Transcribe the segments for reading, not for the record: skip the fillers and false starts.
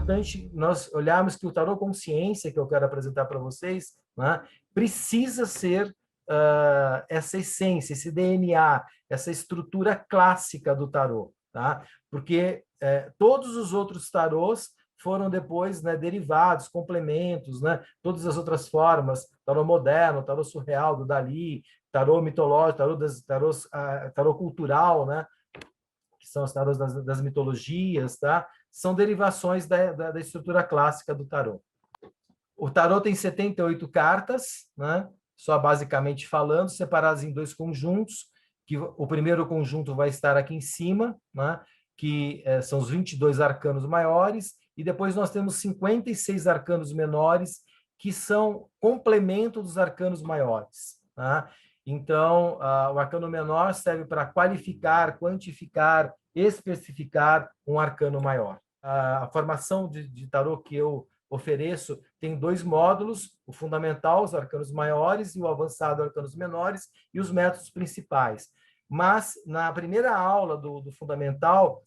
importante nós olharmos que o tarô consciência, que eu quero apresentar para vocês, né, precisa ser essa essência, esse DNA, essa estrutura clássica do tarô, tá? Porque todos os outros tarôs foram depois, né, derivados, complementos, né, todas as outras formas, tarô moderno, tarô surreal do Dalí, tarô mitológico, tarô cultural, né, que são os tarôs das mitologias, tá? São derivações da estrutura clássica do tarô. O tarô tem 78 cartas, né? Só basicamente falando, separadas em dois conjuntos, que o primeiro conjunto vai estar aqui em cima, né? Que são os 22 arcanos maiores, e depois nós temos 56 arcanos menores, que são complemento dos arcanos maiores. Tá? Então, o arcano menor serve para qualificar, quantificar, especificar um arcano maior. A formação de tarô que eu ofereço tem dois módulos, o fundamental, os arcanos maiores, e o avançado, arcanos menores, e os métodos principais. Mas, na primeira aula do fundamental,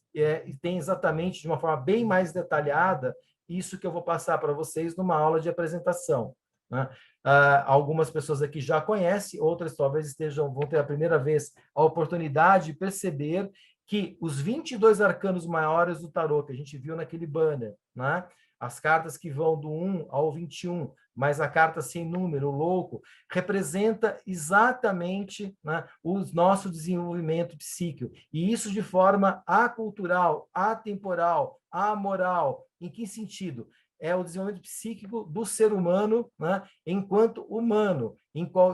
tem exatamente, de uma forma bem mais detalhada, isso que eu vou passar para vocês numa aula de apresentação. Né? Algumas pessoas aqui já conhecem, outras talvez vão ter a primeira vez a oportunidade de perceber que os 22 arcanos maiores do tarô, que a gente viu naquele banner, né? As cartas que vão do 1 ao 21, mais a carta sem número, o louco, representa exatamente, né, o nosso desenvolvimento psíquico. E isso de forma acultural, atemporal, amoral. Em que sentido? É o desenvolvimento psíquico do ser humano, né, enquanto humano,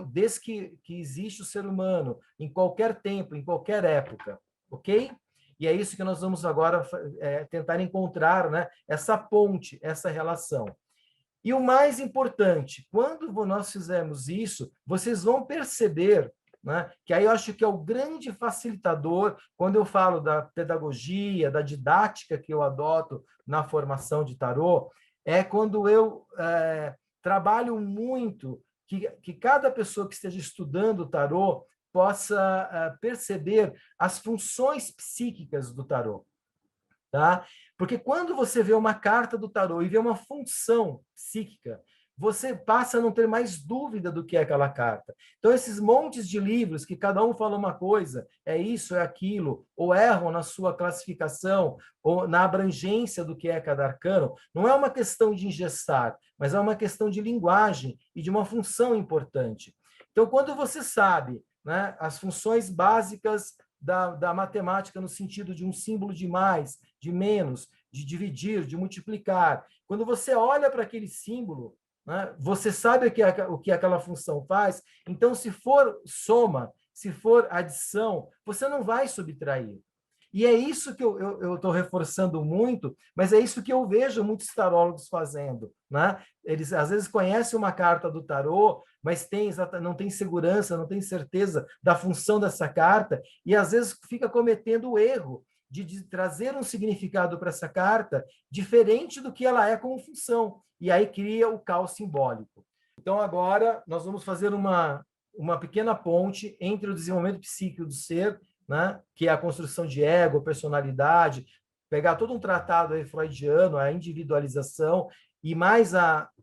desde que existe o ser humano, em qualquer tempo, em qualquer época. Ok? E é isso que nós vamos agora tentar encontrar, né, essa ponte, essa relação. E o mais importante, quando nós fizermos isso, vocês vão perceber, né, que aí eu acho que é o grande facilitador, quando eu falo da pedagogia, da didática que eu adoto na formação de tarô, é quando eu trabalho muito que cada pessoa que esteja estudando o tarô possa perceber as funções psíquicas do tarô. Tá? Porque quando você vê uma carta do tarô e vê uma função psíquica, você passa a não ter mais dúvida do que é aquela carta. Então, esses montes de livros que cada um fala uma coisa, é isso, é aquilo, ou erram na sua classificação, ou na abrangência do que é cada arcano, não é uma questão de engessar, mas é uma questão de linguagem e de uma função importante. Então, quando você sabe, né, as funções básicas da matemática no sentido de um símbolo de mais, de menos, de dividir, de multiplicar. Quando você olha para aquele símbolo, né, você sabe o que aquela função faz, então, se for soma, se for adição, você não vai subtrair. E é isso que eu estou reforçando muito, mas é isso que eu vejo muitos tarólogos fazendo. Né? Eles, às vezes, conhecem uma carta do tarô, mas não tem segurança, não tem certeza da função dessa carta, e, às vezes, fica cometendo o erro de trazer um significado para essa carta diferente do que ela é como função, e aí cria o caos simbólico. Então, agora, nós vamos fazer uma pequena ponte entre o desenvolvimento psíquico do ser, né, que é a construção de ego, personalidade, pegar todo um tratado aí freudiano, a individualização, e mais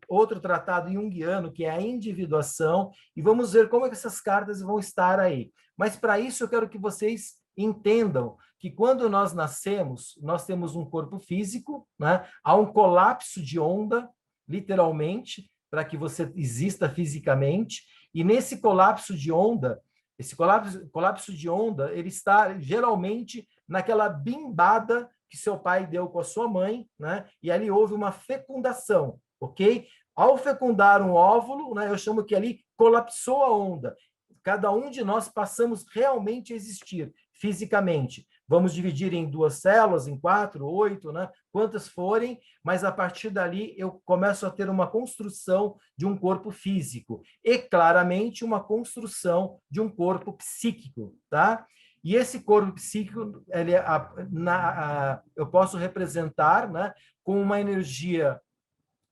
outro tratado junguiano, que é a individuação, e vamos ver como é que essas cartas vão estar aí. Mas, para isso, eu quero que vocês entendam que, quando nós nascemos, nós temos um corpo físico, né? Há um colapso de onda, literalmente, para que você exista fisicamente, e nesse colapso de onda, esse colapso de onda, ele está geralmente naquela bimbada que seu pai deu com a sua mãe, né? E ali houve uma fecundação, ok? Ao fecundar um óvulo, né, eu chamo que ali colapsou a onda. Cada um de nós passamos realmente a existir fisicamente. Vamos dividir em 2 células, em 4, 8, né? Quantas forem, mas a partir dali eu começo a ter uma construção de um corpo físico e, claramente, uma construção de um corpo psíquico, tá? E esse corpo psíquico, eu posso representar, né, com uma energia,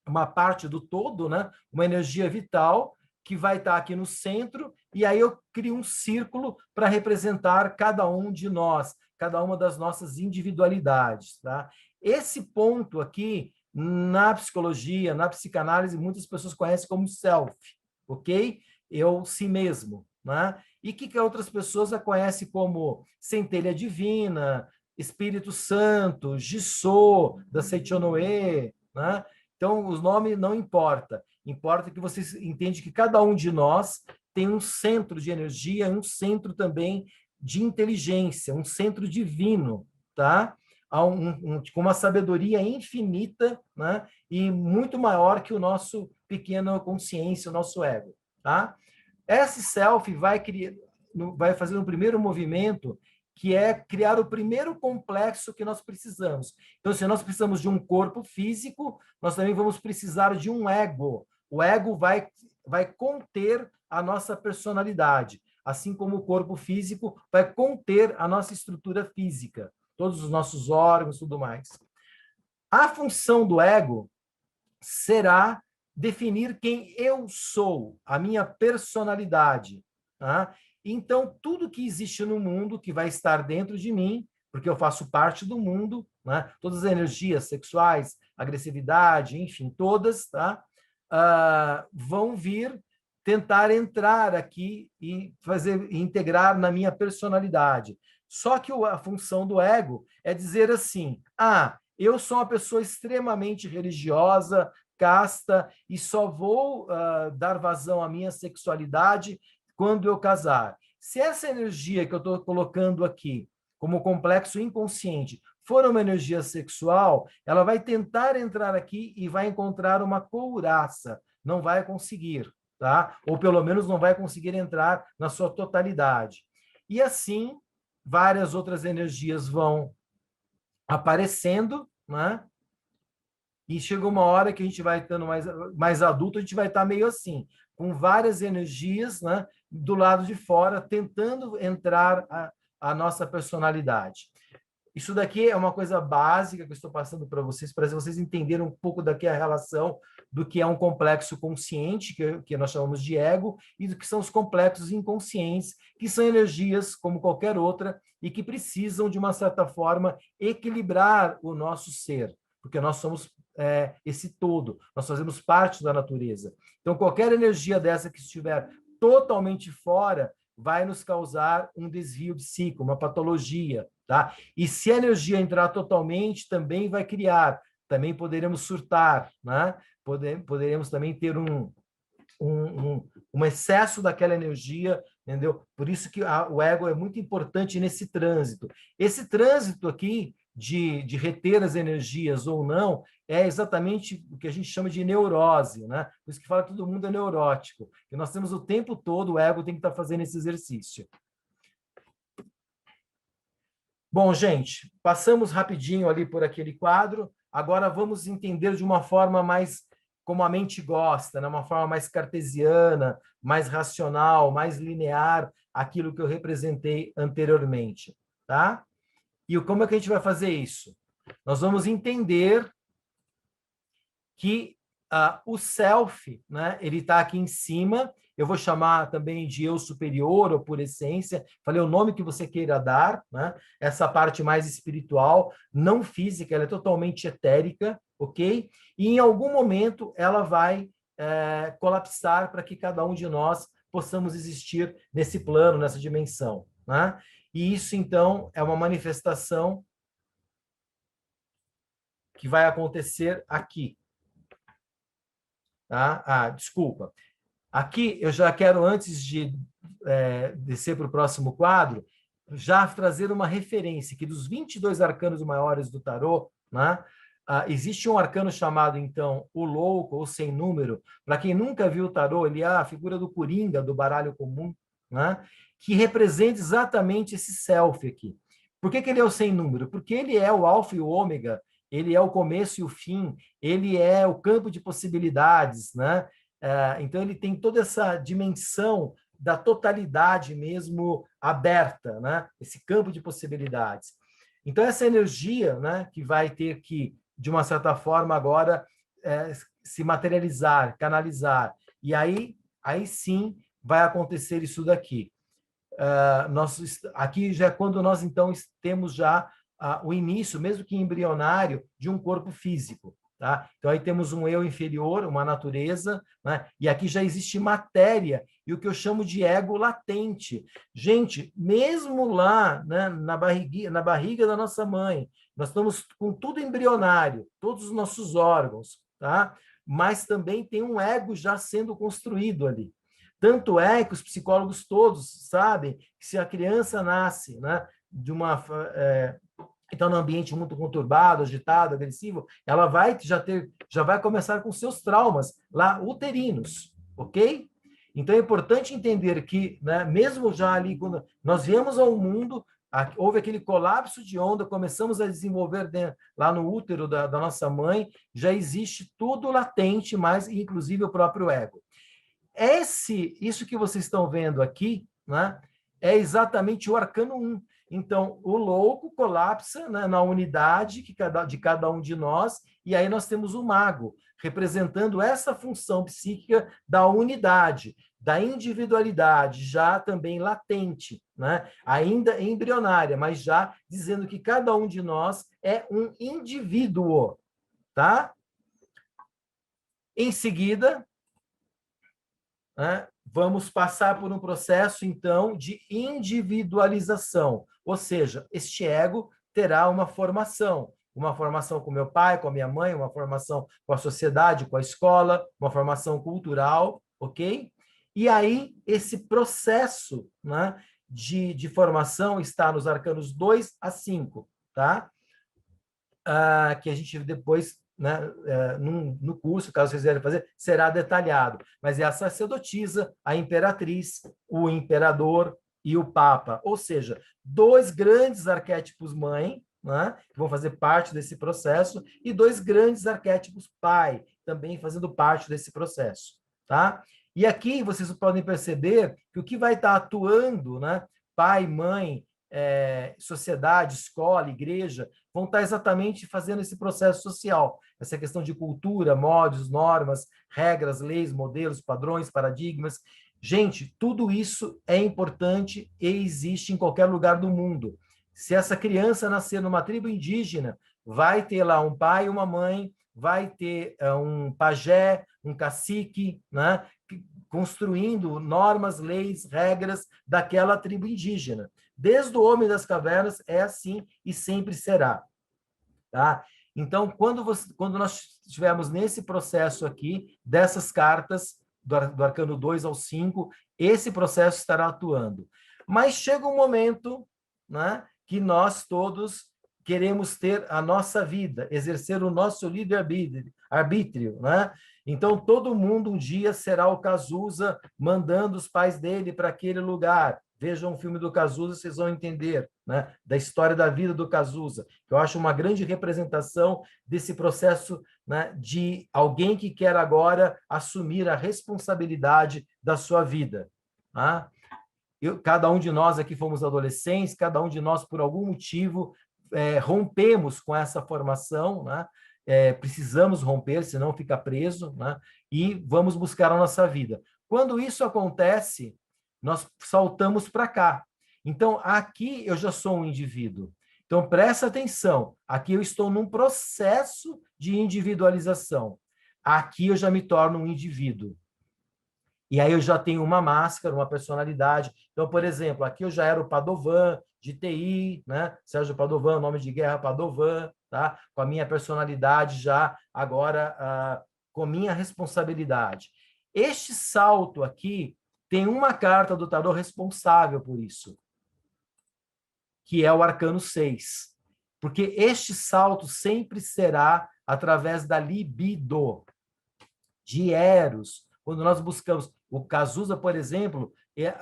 uma parte do todo, né, uma energia vital, que vai estar aqui no centro, e aí eu crio um círculo para representar cada um de nós, cada uma das nossas individualidades. Tá? Esse ponto aqui Na psicologia, na psicanálise, muitas pessoas conhecem como self, ok? Eu, si mesmo, né? E que outras pessoas a conhecem como centelha divina, Espírito Santo, Jisoo, da Seichonoe, né? Então, os nomes não importa. Importa que você entende que cada um de nós tem um centro de energia, um centro também de inteligência, um centro divino, tá? Com uma sabedoria infinita, né? E muito maior que o nosso pequena consciência, o nosso ego, tá? Esse self vai fazer um primeiro movimento que é criar o primeiro complexo que nós precisamos. Então, se nós precisamos de um corpo físico, nós também vamos precisar de um ego. O ego vai conter a nossa personalidade, assim como o corpo físico vai conter a nossa estrutura física, todos os nossos órgãos e tudo mais. A função do ego será definir quem eu sou, a minha personalidade. Tá? Então, tudo que existe no mundo, que vai estar dentro de mim, porque eu faço parte do mundo, né? Todas as energias sexuais, agressividade, enfim, todas, tá? Vão vir tentar entrar aqui e integrar na minha personalidade. Só que a função do ego é dizer assim: eu sou uma pessoa extremamente religiosa, casta, e só vou dar vazão à minha sexualidade quando eu casar. Se essa energia que eu estou colocando aqui, como complexo inconsciente, for uma energia sexual, ela vai tentar entrar aqui e vai encontrar uma couraça. Não vai conseguir, tá? Ou pelo menos não vai conseguir entrar na sua totalidade. E assim, várias outras energias vão aparecendo, né? E chega uma hora que a gente vai estando mais adulto, a gente vai estar meio assim, com várias energias, né, do lado de fora, tentando entrar a nossa personalidade. Isso daqui é uma coisa básica que eu estou passando para vocês entenderem um pouco daqui a relação do que é um complexo consciente, que nós chamamos de ego, e do que são os complexos inconscientes, que são energias como qualquer outra e que precisam, de uma certa forma, equilibrar o nosso ser, porque nós somos esse todo, nós fazemos parte da natureza. Então, qualquer energia dessa que estiver totalmente fora vai nos causar um desvio psíquico, uma patologia, tá? E se a energia entrar totalmente, também vai criar, também poderemos surtar, né? Poderemos também ter um excesso daquela energia, entendeu? Por isso que o ego é muito importante nesse trânsito. Esse trânsito aqui de reter as energias ou não é exatamente o que a gente chama de neurose, né? Por isso que fala que todo mundo é neurótico, que nós temos o tempo todo, o ego tem que estar fazendo esse exercício. Bom, gente, passamos rapidinho ali por aquele quadro, agora vamos entender de uma forma mais como a mente gosta, né? Uma forma mais cartesiana, mais racional, mais linear, aquilo que eu representei anteriormente, tá? E como é que a gente vai fazer isso? Nós vamos entender que o self, né, ele está aqui em cima, eu vou chamar também de eu superior ou por essência, falei o nome que você queira dar, né? Essa parte mais espiritual, não física, ela é totalmente etérica, ok? E em algum momento ela vai colapsar para que cada um de nós possamos existir nesse plano, nessa dimensão, né? E isso, então, é uma manifestação que vai acontecer aqui. Tá? Desculpa. Aqui eu já quero, antes de descer para o próximo quadro, já trazer uma referência que dos 22 arcanos maiores do tarô, né, existe um arcano chamado, então, o louco, ou sem número. Para quem nunca viu o tarô, ele é a figura do Coringa, do baralho comum, né, que representa exatamente esse self aqui. Por que ele é o sem número? Porque ele é o alfa e o ômega, ele é o começo e o fim, ele é o campo de possibilidades, né? Então, ele tem toda essa dimensão da totalidade mesmo aberta, né? Esse campo de possibilidades. Então, essa energia, né, que vai ter que, de uma certa forma, agora se materializar, canalizar. E aí sim vai acontecer isso daqui. Aqui já é quando nós, então, temos já o início, mesmo que embrionário, de um corpo físico. Tá? Então, aí temos um eu inferior, uma natureza, né? E aqui já existe matéria, e o que eu chamo de ego latente. Gente, mesmo lá, né, na barriga da nossa mãe, nós estamos com tudo embrionário, todos os nossos órgãos, tá? Mas também tem um ego já sendo construído ali. Tanto é que os psicólogos todos sabem que se a criança nasce, né, de uma... então, num ambiente muito conturbado, agitado, agressivo, ela já vai começar com seus traumas lá uterinos, ok? Então, é importante entender que, né, mesmo já ali, quando nós viemos ao mundo, houve aquele colapso de onda, começamos a desenvolver lá no útero da nossa mãe, já existe tudo latente, mas inclusive o próprio ego. Isso que vocês estão vendo aqui, né, é exatamente o arcano 1. Então, o louco colapsa, né, na unidade de cada um de nós, e aí nós temos o mago, representando essa função psíquica da unidade, da individualidade, já também latente, né, ainda embrionária, mas já dizendo que cada um de nós é um indivíduo. Tá? Em seguida, né, vamos passar por um processo, então, de individualização, ou seja, este ego terá uma formação com meu pai, com a minha mãe, uma formação com a sociedade, com a escola, uma formação cultural, ok? E aí, esse processo, né, de formação está nos arcanos 2 a 5, tá? Que a gente depois, né, no curso, caso vocês queiram fazer, será detalhado. Mas é a sacerdotisa, a imperatriz, o imperador e o papa. Ou seja, dois grandes arquétipos mãe, né, que vão fazer parte desse processo, e dois grandes arquétipos pai, também fazendo parte desse processo. Tá? E aqui vocês podem perceber que o que vai estar atuando, né, pai, mãe, sociedade, escola, igreja, vão estar exatamente fazendo esse processo social, essa questão de cultura, modos, normas, regras, leis, modelos, padrões, paradigmas. Gente, tudo isso é importante e existe em qualquer lugar do mundo. Se essa criança nascer numa tribo indígena, vai ter lá um pai e uma mãe, vai ter um pajé, um cacique, né, construindo normas, leis, regras daquela tribo indígena. Desde o homem das cavernas é assim e sempre será. Tá? Então, quando nós estivermos nesse processo aqui, dessas cartas, do arcano 2 ao 5, esse processo estará atuando. Mas chega um momento, né, que nós todos queremos ter a nossa vida, exercer o nosso livre-arbítrio, né? Então, todo mundo um dia será o Cazuza mandando os pais dele para aquele lugar. Vejam um filme do Cazuza, vocês vão entender, né, da história da vida do Cazuza, que eu acho uma grande representação desse processo, né, de alguém que quer agora assumir a responsabilidade da sua vida. Tá? Cada um de nós aqui fomos adolescentes, cada um de nós, por algum motivo, rompemos com essa formação, né? Precisamos romper, senão fica preso, né? E vamos buscar a nossa vida. Quando isso acontece, nós saltamos para cá. Então, aqui eu já sou um indivíduo. Então, presta atenção. Aqui eu estou num processo de individualização. Aqui eu já me torno um indivíduo. E aí eu já tenho uma máscara, uma personalidade. Então, por exemplo, aqui eu já era o Padovan, de TI, né? Sérgio Padovan, nome de guerra Padovan, tá? Com a minha personalidade já agora com minha responsabilidade. Este salto aqui tem uma carta do tarô responsável por isso, que é o arcano 6. Porque este salto sempre será através da libido, de Eros. Quando nós buscamos o Cazuza, por exemplo,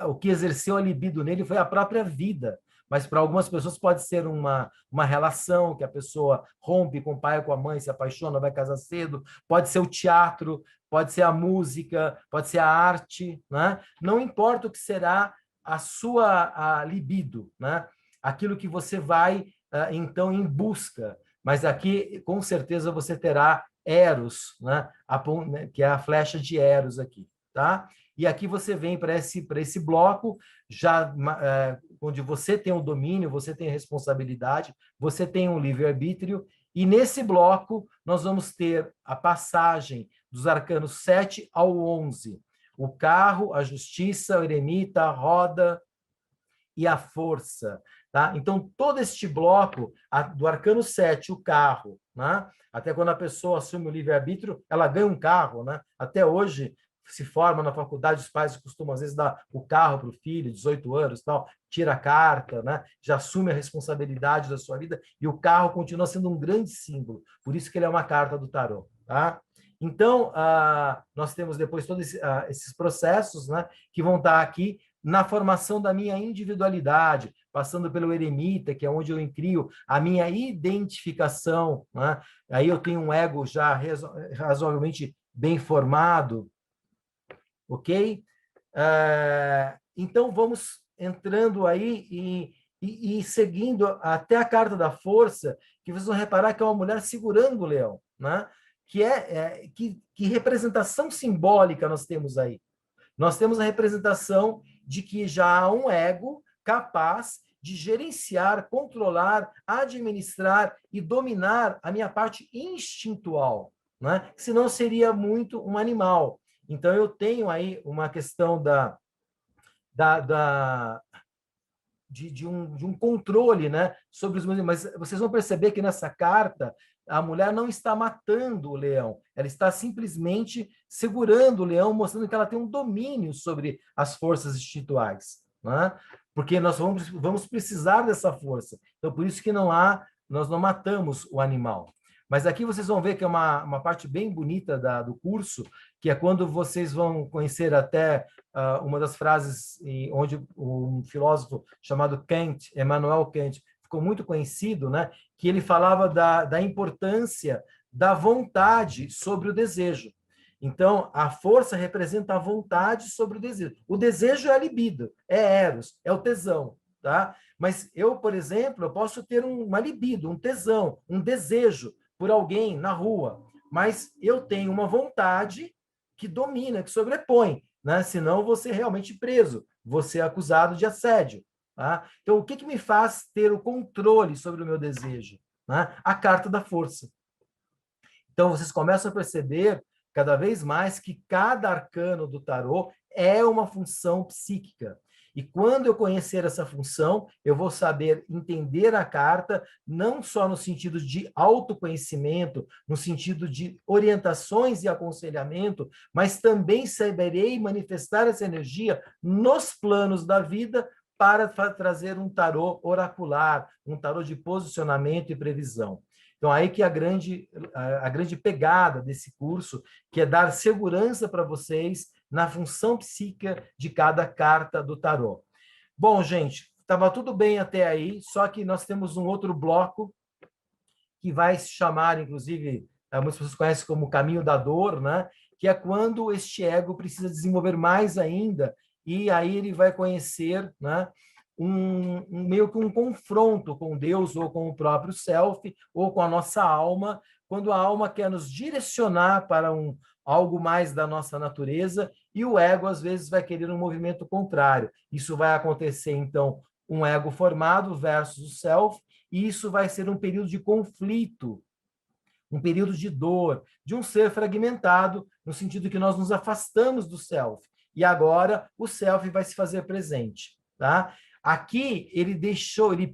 o que exerceu a libido nele foi a própria vida. Mas para algumas pessoas pode ser uma relação que a pessoa rompe com o pai ou com a mãe, se apaixona, vai casar cedo. Pode ser o teatro, pode ser a música, pode ser a arte. Né? Não importa o que será a libido, né? Aquilo que você vai, então, em busca. Mas aqui, com certeza, você terá Eros, né? Que é a flecha de Eros aqui. Tá? E aqui você vem para esse bloco já onde você tem o domínio, você tem a responsabilidade, você tem um livre-arbítrio, e nesse bloco nós vamos ter a passagem dos arcanos 7 ao 11. O carro, a justiça, o eremita, a roda e a força. Tá? Então, todo este bloco, do arcano 7, o carro, né? Até quando a pessoa assume o livre-arbítrio, ela ganha um carro. Né? Até hoje, se forma na faculdade, os pais costumam, às vezes, dar o carro para o filho, 18 anos, tal, tira a carta, né? Já assume a responsabilidade da sua vida, e o carro continua sendo um grande símbolo. Por isso que ele é uma carta do tarô. Tá? Então, nós temos depois todos esses processos, né, que vão estar aqui na formação da minha individualidade, passando pelo eremita, que é onde eu crio a minha identificação. Né? Aí eu tenho um ego já razoavelmente bem formado, ok? Então, vamos entrando aí e seguindo até a carta da força, que vocês vão reparar que é uma mulher segurando o leão, né? Que representação simbólica nós temos aí? Nós temos a representação de que já há um ego capaz de gerenciar, controlar, administrar e dominar a minha parte instintual, né? Senão seria muito um animal. Então, eu tenho aí uma questão de um controle, né, sobre os meus. Mas vocês vão perceber que nessa carta a mulher não está matando o leão, ela está simplesmente segurando o leão, mostrando que ela tem um domínio sobre as forças instintuais, né? Porque nós vamos precisar dessa força. Então, por isso que nós não matamos o animal. Mas aqui vocês vão ver que é uma parte bem bonita do curso, que é quando vocês vão conhecer até uma das frases onde um filósofo chamado Kant, Emmanuel Kant, ficou muito conhecido, né? Que ele falava da importância da vontade sobre o desejo. Então, a força representa a vontade sobre o desejo. O desejo é a libido, é eros, é o tesão, tá? Mas eu, por exemplo, eu posso ter uma libido, um tesão, um desejo por alguém na rua, mas eu tenho uma vontade que domina, que sobrepõe, né? Senão você é realmente preso, você é acusado de assédio. Tá? Então, o que me faz ter o controle sobre o meu desejo? Né? A carta da força. Então, vocês começam a perceber cada vez mais que cada arcano do tarô é uma função psíquica. E quando eu conhecer essa função, eu vou saber entender a carta, não só no sentido de autoconhecimento, no sentido de orientações e aconselhamento, mas também saberei manifestar essa energia nos planos da vida para trazer um tarô oracular, um tarô de posicionamento e previsão. Então, aí que a grande pegada desse curso, que é dar segurança para vocês na função psíquica de cada carta do tarô. Bom, gente, estava tudo bem até aí, só que nós temos um outro bloco que vai se chamar, inclusive, muitas pessoas conhecem como o caminho da dor, né? Que é quando este ego precisa desenvolver mais ainda, e aí ele vai conhecer, né? Meio que um confronto com Deus ou com o próprio self ou com a nossa alma, quando a alma quer nos direcionar para algo mais da nossa natureza e o ego às vezes vai querer um movimento contrário. Isso vai acontecer então um ego formado versus o self, e isso vai ser um período de conflito, um período de dor, de um ser fragmentado, no sentido que nós nos afastamos do self e agora o self vai se fazer presente, tá? Aqui ele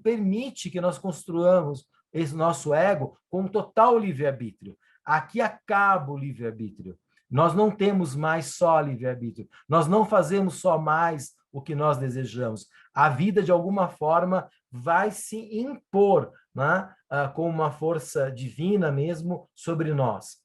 permite que nós construamos esse nosso ego com total livre-arbítrio. Aqui acaba o livre-arbítrio. Nós não temos mais só livre-arbítrio. Nós não fazemos só mais o que nós desejamos. A vida, de alguma forma, vai se impor, né? Com uma força divina mesmo sobre nós.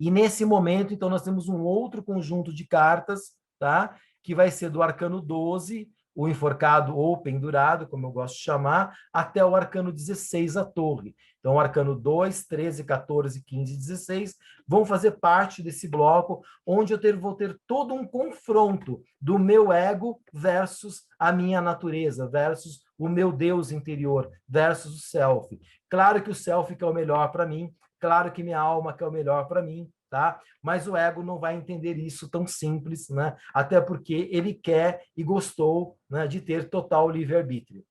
E nesse momento, então, nós temos um outro conjunto de cartas, tá? Que vai ser do arcano 12, o enforcado ou pendurado, como eu gosto de chamar, até o arcano 16, a torre. Então, o arcano 2, 13, 14, 15 e 16 vão fazer parte desse bloco, onde vou ter todo um confronto do meu ego versus a minha natureza, versus o meu Deus interior, versus o self. Claro que o self quer o melhor para mim, claro que minha alma quer o melhor para mim, tá? Mas o ego não vai entender isso tão simples, né? Até porque ele quer e gostou, né, de ter total livre-arbítrio.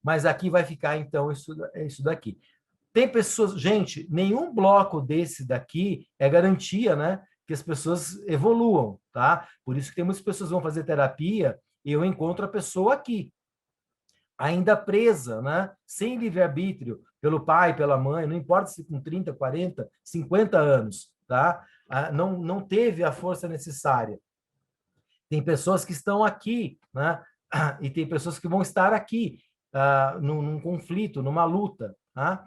Mas aqui vai ficar, então, isso daqui. Tem pessoas... Gente, nenhum bloco desse daqui é garantia, né, que as pessoas evoluam, tá? Por isso que tem muitas pessoas que vão fazer terapia e eu encontro a pessoa aqui, ainda presa, né, sem livre-arbítrio, pelo pai, pela mãe, não importa se com 30, 40, 50 anos, tá? Não teve a força necessária. Tem pessoas que estão aqui, né? E tem pessoas que vão estar aqui, num conflito, numa luta, tá?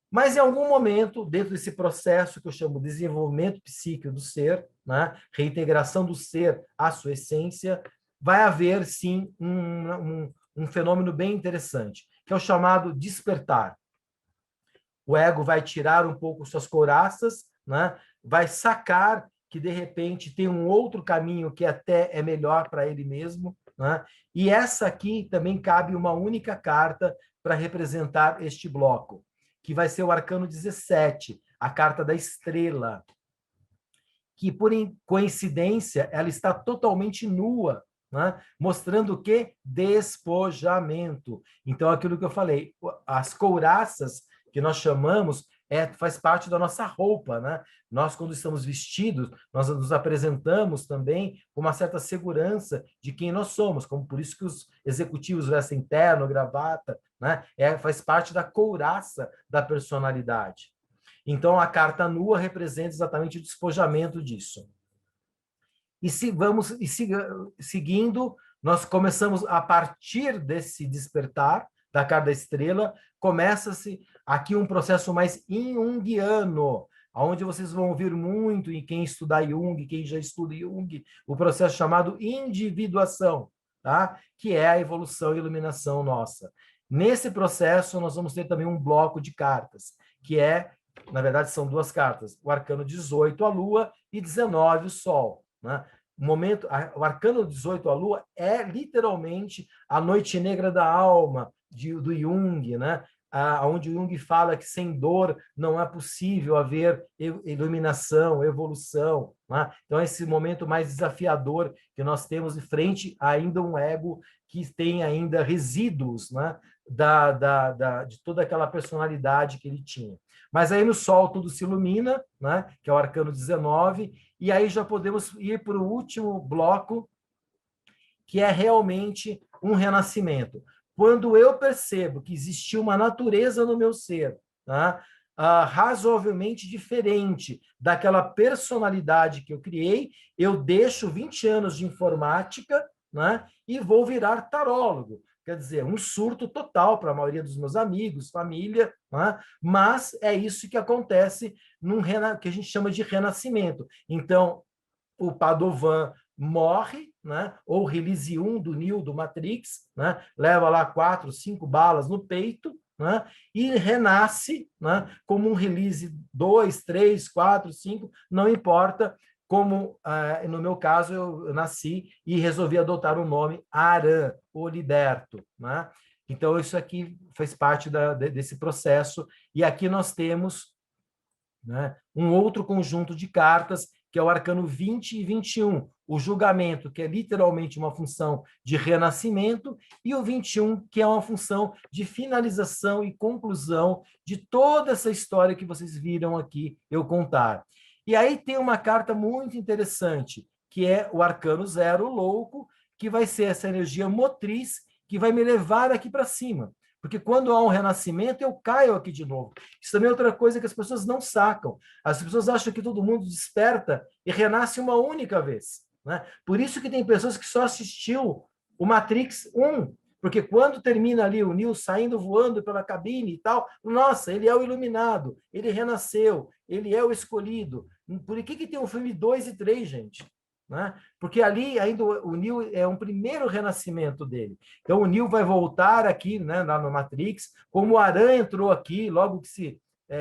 Mas em algum momento, dentro desse processo que eu chamo de desenvolvimento psíquico do ser, né? Reintegração do ser à sua essência, vai haver, sim, um fenômeno bem interessante, que é o chamado despertar. O ego vai tirar um pouco suas couraças, né? Vai sacar que, de repente, tem um outro caminho que até é melhor para ele mesmo, né? E essa aqui também cabe uma única carta para representar este bloco, que vai ser o arcano 17, a carta da estrela, que, por coincidência, ela está totalmente nua, né? Mostrando o quê? Despojamento. Então, aquilo que eu falei, as couraças que nós chamamos faz parte da nossa roupa, né? Nós, quando estamos vestidos, nós nos apresentamos também com uma certa segurança de quem nós somos, como por isso que os executivos vestem terno, gravata, né? Faz parte da couraça da personalidade. Então, a carta nua representa exatamente o despojamento disso. E se vamos seguindo, nós começamos a partir desse despertar da carta da estrela, começa-se aqui um processo mais junguiano, onde vocês vão ouvir muito, e quem estudar Jung, quem já estuda Jung, o processo chamado individuação, tá? Que é a evolução e iluminação nossa. Nesse processo, nós vamos ter também um bloco de cartas, que na verdade, são duas cartas, o arcano 18, a Lua, e 19, o Sol, né? O arcano 18, a Lua, é literalmente a noite negra da alma do Jung, né? Onde o Jung fala que sem dor não é possível haver iluminação, evolução, né? Então, esse momento mais desafiador que nós temos de frente a ainda um ego que tem ainda resíduos, né? De toda aquela personalidade que ele tinha. Mas aí no Sol tudo se ilumina, né? Que é o arcano 19, e aí já podemos ir para o último bloco, que é realmente um renascimento. Quando eu percebo que existiu uma natureza no meu ser, tá? Razoavelmente diferente daquela personalidade que eu criei, eu deixo 20 anos de informática, né? E vou virar tarólogo. Quer dizer, um surto total para a maioria dos meus amigos, família, né? Mas é isso que acontece que a gente chama de renascimento. Então, o Padovan morre, né? Ou o release 1 do Neo do Matrix, né? Leva lá 4, 5 balas no peito, né? E renasce, né? Como um release 2, 3, 4, 5, não importa. Como no meu caso eu nasci e resolvi adotar o nome Aran, o liberto, né? Então isso aqui faz parte desse processo, e aqui nós temos, né, um outro conjunto de cartas, que é o arcano 20 e 21, o julgamento, que é literalmente uma função de renascimento, e o 21, que é uma função de finalização e conclusão de toda essa história que vocês viram aqui eu contar. E aí tem uma carta muito interessante, que é o arcano 0, o louco, que vai ser essa energia motriz que vai me levar aqui para cima. Porque quando há um renascimento, eu caio aqui de novo. Isso também é outra coisa que as pessoas não sacam. As pessoas acham que todo mundo desperta e renasce uma única vez, né? Por isso que tem pessoas que só assistiu o Matrix 1, porque quando termina ali o Neo saindo voando pela cabine e tal, nossa, ele é o iluminado, ele renasceu, ele é o escolhido. Por que tem o filme 2 e 3, gente? Né? Porque ali ainda o Neo é um primeiro renascimento dele. Então o Neo vai voltar aqui, né, lá no Matrix, como o Aran entrou aqui logo que se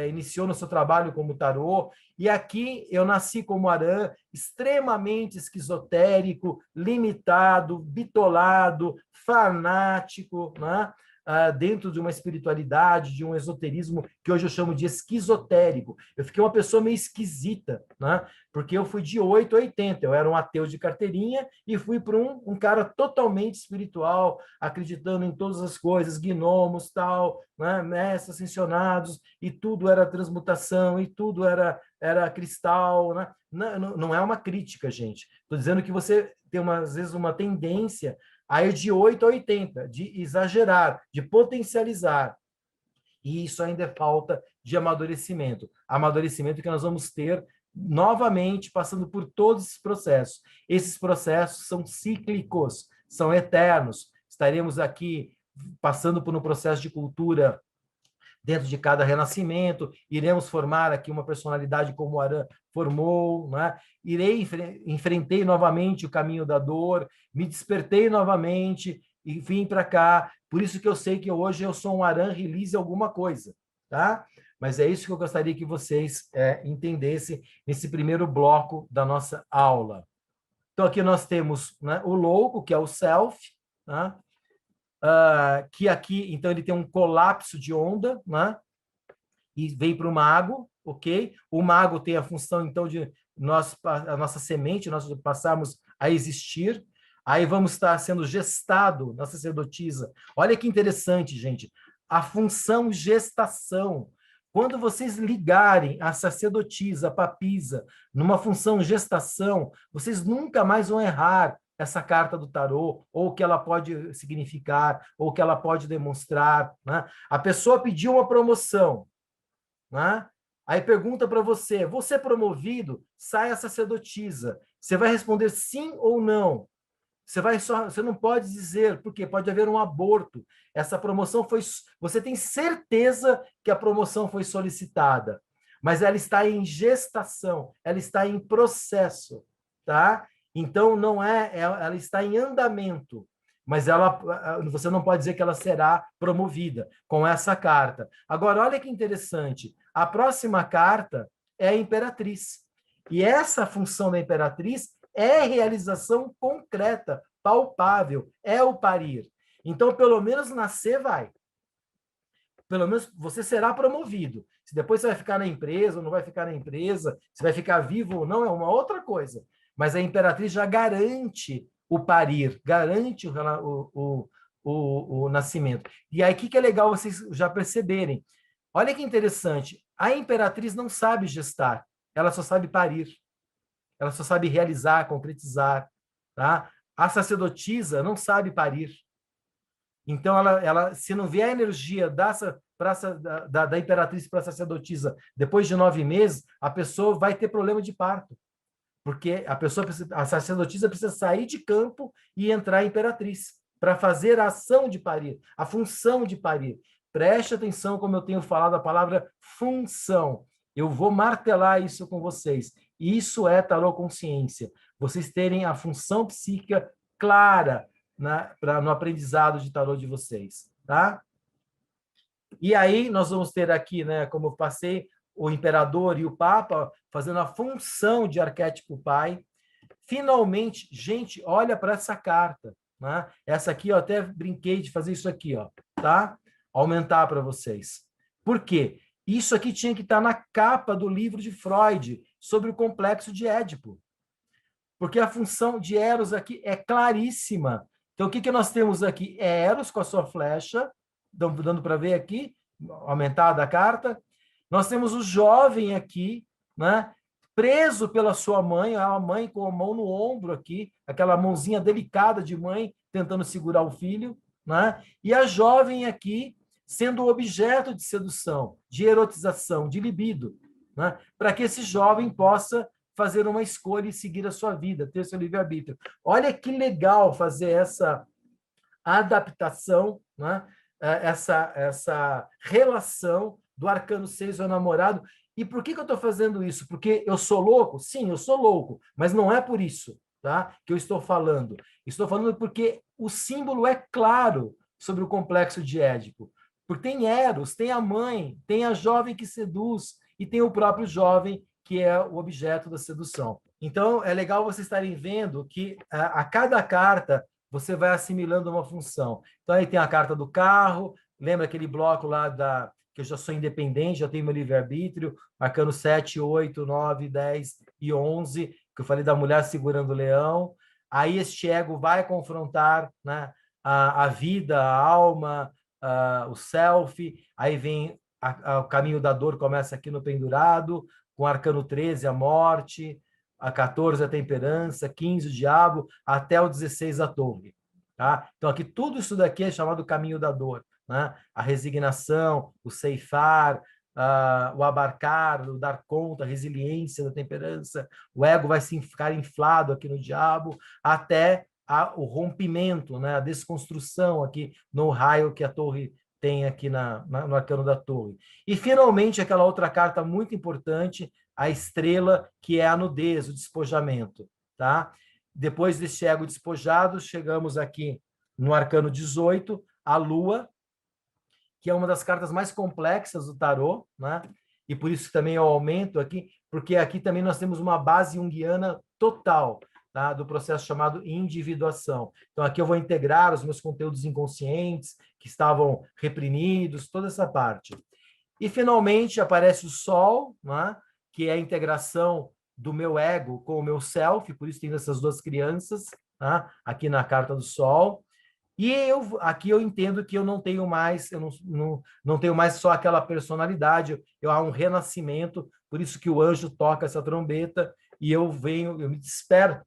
iniciou no seu trabalho como tarô, e aqui eu nasci como Aran, extremamente esquizotérico, limitado, bitolado, fanático, né? dentro de uma espiritualidade, de um esoterismo que hoje eu chamo de esquizotérico. Eu fiquei uma pessoa meio esquisita, né? Porque eu fui de 8 a 80. Eu era um ateu de carteirinha e fui para um cara totalmente espiritual, acreditando em todas as coisas, gnomos, tal, né? Mestres ascensionados, e tudo era transmutação, e tudo era cristal, né? Não é uma crítica, gente. Estou dizendo que você tem, às vezes, uma tendência a ir de 8 a 80, de exagerar, de potencializar. E isso ainda é falta de amadurecimento. Amadurecimento que nós vamos ter novamente passando por todos esses processos. Esses processos são cíclicos, são eternos. Estaremos aqui passando por um processo de cultura dentro de cada renascimento, iremos formar aqui uma personalidade como o Aran formou, né? Enfrentei novamente o caminho da dor, me despertei novamente e vim para cá. Por isso que eu sei que hoje eu sou um Aran release alguma coisa, tá? Mas é isso que eu gostaria que vocês entendessem nesse primeiro bloco da nossa aula. Então, aqui nós temos, né, o louco, que é o self, né? Que aqui, então, ele tem um colapso de onda, né? E vem para o mago, ok? O mago tem a função, então, de a nossa semente, nós passarmos a existir. Aí vamos estar sendo gestado na sacerdotisa. Olha que interessante, gente. A função gestação. Quando vocês ligarem a sacerdotisa, a papisa, numa função gestação, vocês nunca mais vão errar essa carta do tarô, ou o que ela pode significar, ou o que ela pode demonstrar, né? A pessoa pediu uma promoção, né? Aí pergunta para você, você é promovido? Sai a sacerdotisa. Você vai responder sim ou não. Você não pode dizer, porque pode haver um aborto. Essa promoção foi, você tem certeza que a promoção foi solicitada, mas ela está em gestação, ela está em processo, tá? Então não ela está em andamento, mas você não pode dizer que ela será promovida com essa carta. Agora, olha que interessante, a próxima carta é a Imperatriz. E essa função da Imperatriz é realização concreta, palpável, é o parir. Então, pelo menos nascer vai. Pelo menos você será promovido. Se depois você vai ficar na empresa ou não vai ficar na empresa, se vai ficar vivo ou não, é uma outra coisa. Mas a Imperatriz já garante o parir, garante o nascimento. E aí, o que é legal vocês já perceberem? Olha que interessante. A Imperatriz não sabe gestar, ela só sabe parir. Ela só sabe realizar, concretizar, tá? A sacerdotisa não sabe parir. Então, se não vier a energia da imperatriz para a sacerdotisa depois de 9 meses, a pessoa vai ter problema de parto. Porque a sacerdotisa precisa sair de campo e entrar a imperatriz para fazer a ação de parir, a função de parir. Preste atenção como eu tenho falado a palavra função. Eu vou martelar isso com vocês. Isso é tarô consciência. Vocês terem a função psíquica clara no aprendizado de tarô de vocês, tá? E aí nós vamos ter aqui, né, como eu passei, o imperador e o papa fazendo a função de arquétipo pai. Finalmente, gente, olha para essa carta, né? Essa aqui eu até brinquei de fazer isso aqui, ó, tá? Aumentar para vocês. Por quê? Isso aqui tinha que estar na capa do livro de Freud sobre o complexo de Édipo. Porque a função de Eros aqui é claríssima. Então, o que nós temos aqui? É Eros com a sua flecha, dando para ver aqui, aumentada a carta. Nós temos o jovem aqui, né? Preso pela sua mãe, a mãe com a mão no ombro aqui, aquela mãozinha delicada de mãe tentando segurar o filho, né? E a jovem aqui sendo objeto de sedução, de erotização, de libido, né? Para que esse jovem possa fazer uma escolha e seguir a sua vida, ter seu livre-arbítrio. Olha que legal fazer essa adaptação, né? essa relação do arcano 6 ao namorado. E por que eu estou fazendo isso? Porque eu sou louco? Sim, eu sou louco, mas não é por isso, tá? Que eu estou falando. Estou falando porque o símbolo é claro sobre o complexo de Édipo. Porque tem Eros, tem a mãe, tem a jovem que seduz e tem o próprio jovem que é o objeto da sedução. Então, é legal vocês estarem vendo que a cada carta você vai assimilando uma função. Então, aí tem a carta do carro, lembra aquele bloco lá que eu já sou independente, já tenho meu livre-arbítrio, arcano 7, 8, 9, 10 e 11, que eu falei da mulher segurando o leão. Aí este ego vai confrontar, né, a vida, a alma, o self. Aí vem o caminho da dor, começa aqui no pendurado, com arcano 13, a morte, a 14, a temperança, 15, o diabo, até o 16, a torre. Tá? Então, aqui, tudo isso daqui é chamado caminho da dor. Né? A resignação, o ceifar, o abarcar, o dar conta, a resiliência da temperança, o ego vai se ficar inflado aqui no diabo, até o rompimento, né? A desconstrução aqui no raio que a torre tem aqui no arcano da torre. E, finalmente, aquela outra carta muito importante, a estrela, que é a nudez, o despojamento. Tá? Depois desse ego despojado, chegamos aqui no arcano 18, a lua, que é uma das cartas mais complexas do tarô, né? E por isso também eu aumento aqui, porque aqui também nós temos uma base junguiana total, tá? Do processo chamado individuação. Então, aqui eu vou integrar os meus conteúdos inconscientes, que estavam reprimidos, toda essa parte. E, finalmente, aparece o Sol, né? Que é a integração do meu ego com o meu self, por isso tem essas duas crianças, tá? Aqui na carta do Sol. E aqui eu entendo que eu não tenho mais, eu não tenho mais só aquela personalidade, há um renascimento, por isso que o anjo toca essa trombeta e eu me desperto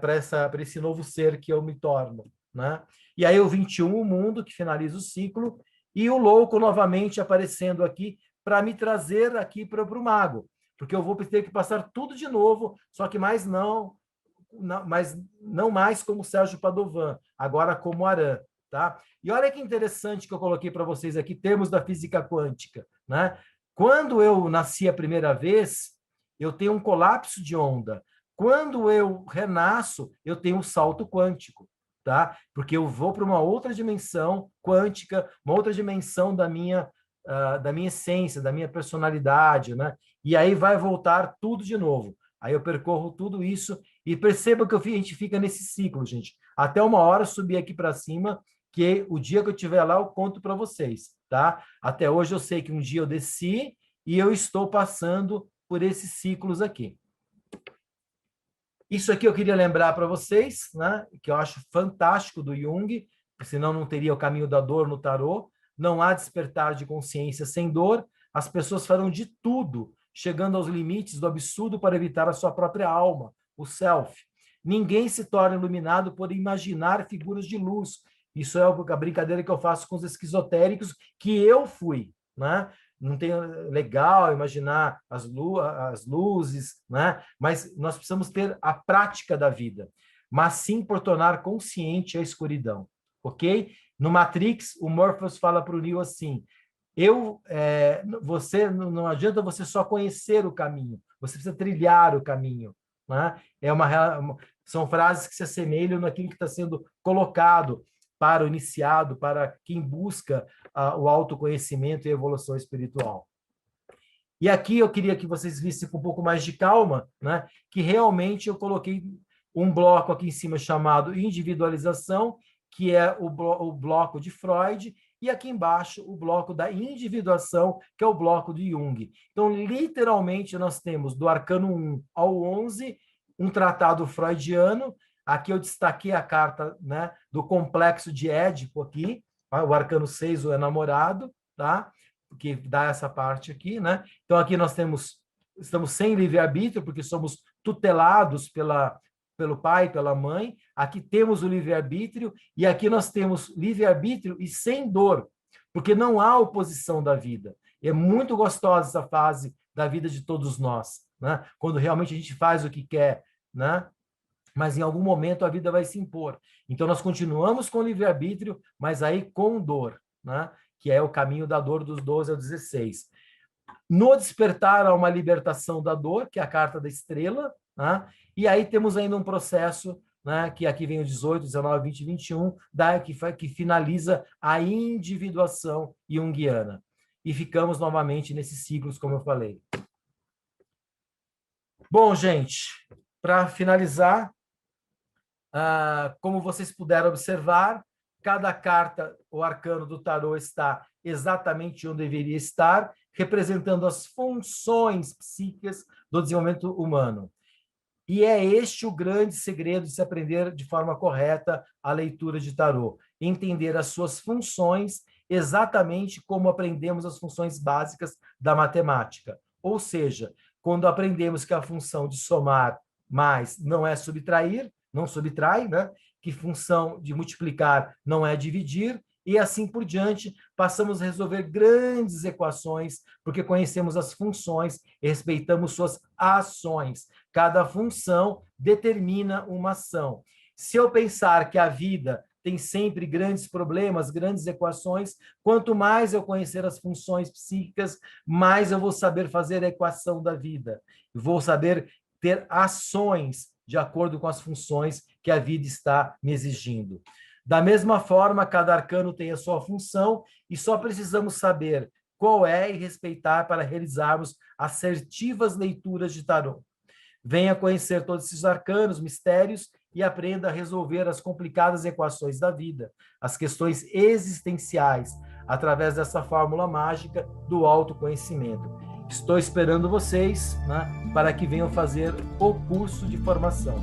para esse novo ser que eu me torno. Né? E aí o 21, o mundo, que finaliza o ciclo, e o louco novamente aparecendo aqui para me trazer aqui para o mago, porque eu vou ter que passar tudo de novo, só que mais não, mas não mais como Sérgio Padovan, agora como Aran. Tá? E olha que interessante que eu coloquei para vocês aqui, termos da física quântica. Né? Quando eu nasci a primeira vez, eu tenho um colapso de onda. Quando eu renasço, eu tenho um salto quântico. Tá? Porque eu vou para uma outra dimensão quântica, uma outra dimensão da minha essência, da minha personalidade. Né? E aí vai voltar tudo de novo. Aí eu percorro tudo isso e perceba que a gente fica nesse ciclo, gente. Até uma hora subir aqui para cima, que o dia que eu estiver lá eu conto para vocês, tá? Até hoje eu sei que um dia eu desci e eu estou passando por esses ciclos aqui. Isso aqui eu queria lembrar para vocês, né? Que eu acho fantástico do Jung, senão não teria o caminho da dor no tarô. Não há despertar de consciência sem dor. As pessoas farão de tudo, chegando aos limites do absurdo para evitar a sua própria alma, o self. Ninguém se torna iluminado por imaginar figuras de luz. Isso é a brincadeira que eu faço com os esquizotéricos, que eu fui, né? Não tem legal imaginar as luzes, né? Mas nós precisamos ter a prática da vida, mas sim por tornar consciente a escuridão, ok? No Matrix, o Morpheus fala para o Neo assim: você não adianta você só conhecer o caminho, você precisa trilhar o caminho. Né? São frases que se assemelham naquilo que está sendo colocado para o iniciado, para quem busca o autoconhecimento e a evolução espiritual. E aqui eu queria que vocês vissem com um pouco mais de calma, né, que realmente eu coloquei um bloco aqui em cima chamado individualização, que é o bloco de Freud, e aqui embaixo o bloco da individuação, que é o bloco de Jung. Então, literalmente, nós temos do arcano 1 ao 11, um tratado freudiano. Aqui eu destaquei a carta, né, do complexo de Édipo aqui, o arcano 6, o enamorado, tá? Que dá essa parte aqui, né? Então, aqui nós estamos sem livre-arbítrio, porque somos tutelados pelo pai, pela mãe. Aqui temos o livre-arbítrio, e aqui nós temos livre-arbítrio e sem dor, porque não há oposição da vida. E é muito gostosa essa fase da vida de todos nós, né? Quando realmente a gente faz o que quer, né? Mas em algum momento a vida vai se impor. Então, nós continuamos com o livre-arbítrio, mas aí com dor, né? Que é o caminho da dor dos 12 ao 16. No despertar há uma libertação da dor, que é a carta da estrela, né? E aí temos ainda um processo, né, que aqui vem o 18, 19, 20 e 21, que finaliza a individuação junguiana. E ficamos novamente nesses ciclos, como eu falei. Bom, gente, para finalizar, Como vocês puderam observar, cada carta, o arcano do tarô, está exatamente onde deveria estar, representando as funções psíquicas do desenvolvimento humano. E é este o grande segredo de se aprender de forma correta a leitura de tarô. Entender as suas funções exatamente como aprendemos as funções básicas da matemática. Ou seja, quando aprendemos que a função de somar mais não é subtrair, não subtrai, né? Que função de multiplicar não é dividir, e assim por diante, passamos a resolver grandes equações, porque conhecemos as funções e respeitamos suas ações. Cada função determina uma ação. Se eu pensar que a vida tem sempre grandes problemas, grandes equações, quanto mais eu conhecer as funções psíquicas, mais eu vou saber fazer a equação da vida. Vou saber ter ações de acordo com as funções que a vida está me exigindo. Da mesma forma, cada arcano tem a sua função e só precisamos saber qual é e respeitar para realizarmos assertivas leituras de tarô. Venha conhecer todos esses arcanos, mistérios e aprenda a resolver as complicadas equações da vida, as questões existenciais, através dessa fórmula mágica do autoconhecimento. Estou esperando vocês, né, para que venham fazer o curso de formação.